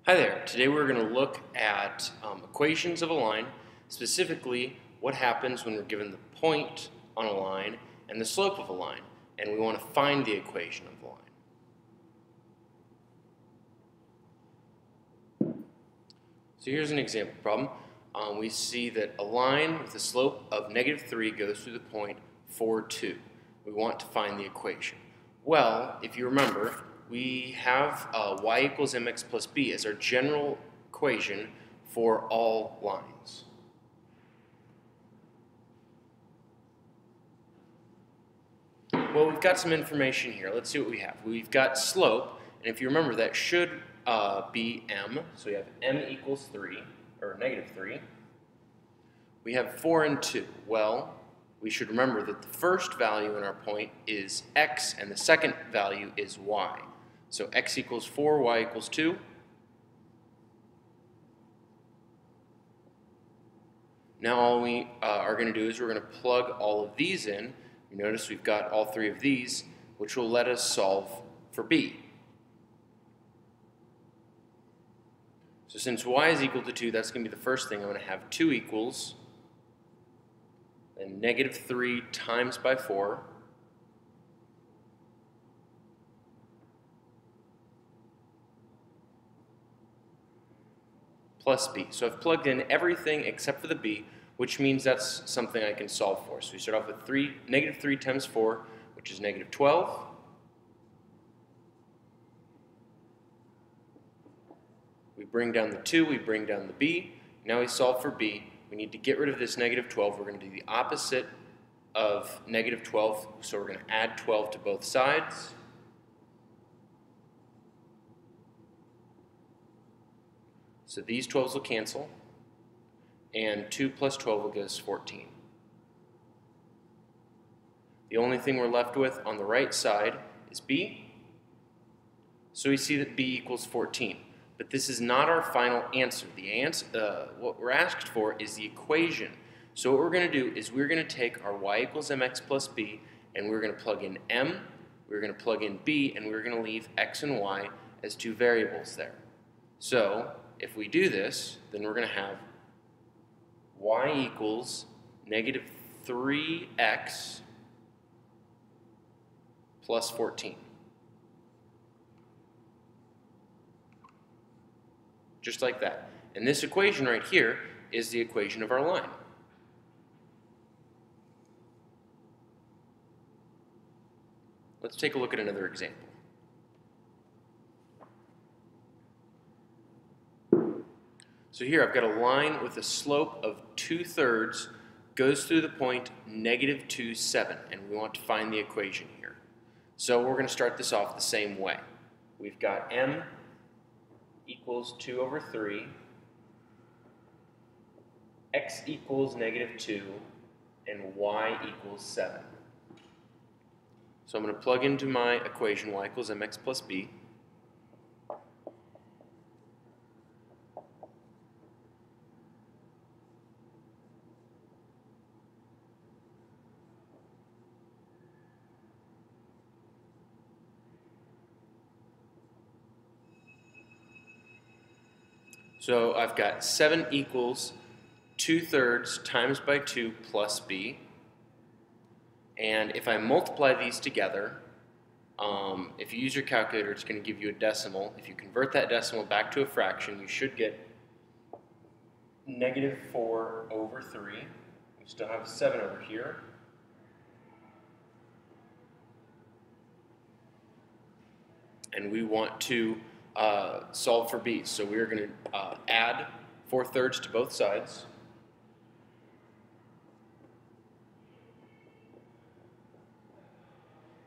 Hi there. Today we're going to look at equations of a line, specifically what happens when we're given the point on a line and the slope of a line, and we want to find the equation of the line. So here's an example problem. We see that a line with a slope of -3 goes through the point 4, 2. We want to find the equation. Well, if you remember, we have y equals mx plus b as our general equation for all lines. Well, we've got some information here. Let's see what we have. We've got slope, and if you remember, that should be m. So we have m equals 3, or -3. We have 4 and 2. Well, we should remember that the first value in our point is x, and the second value is y. So x equals 4, y equals 2. Now all we are going to do is we're going to plug all of these in. You notice we've got all three of these, which will let us solve for b. So since y is equal to 2, that's going to be the first thing. I'm going to have 2 equals, and -3 times by 4. Plus b. So I've plugged in everything except for the b, which means that's something I can solve for. So we start off with -3 times 4, which is -12. We bring down the 2, we bring down the b. Now we solve for b. We need to get rid of this -12. We're going to do the opposite of -12, so we're going to add 12 to both sides. So these 12s will cancel, and 2 plus 12 will give us 14. The only thing we're left with on the right side is b. So we see that b equals 14. But this is not our final answer. What we're asked for is the equation. So what we're going to do is we're going to take our y equals mx plus b, and we're going to plug in m, we're going to plug in b, and we're going to leave x and y as two variables there. So if we do this, then we're going to have y equals -3x plus 14. Just like that. And this equation right here is the equation of our line. Let's take a look at another example. So here I've got a line with a slope of 2/3 goes through the point -2, 7, and we want to find the equation here. So we're going to start this off the same way. We've got m equals 2/3, x equals -2, and y equals 7. So I'm going to plug into my equation y equals mx plus b. So I've got 7 equals 2/3 times by 2 plus b. And if I multiply these together, if you use your calculator, it's going to give you a decimal. If you convert that decimal back to a fraction, you should get -4/3. We still have 7 over here. And we want to solve for b. So we're going to add 4/3 to both sides.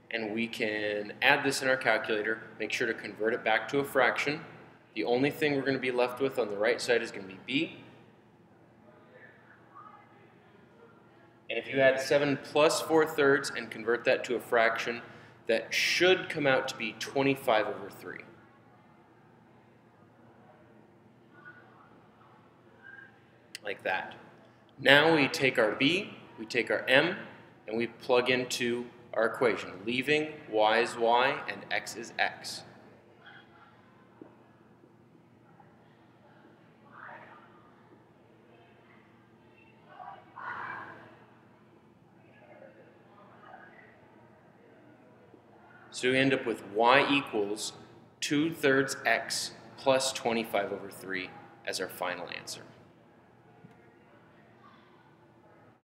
And we can add this in our calculator, make sure to convert it back to a fraction. The only thing we're going to be left with on the right side is going to be b. And if you add 7 plus 4/3 and convert that to a fraction, that should come out to be 25/3. Like that. Now we take our b, we take our m, and we plug into our equation, leaving y is y and x is x. So we end up with y equals 2/3 x plus 25/3 as our final answer.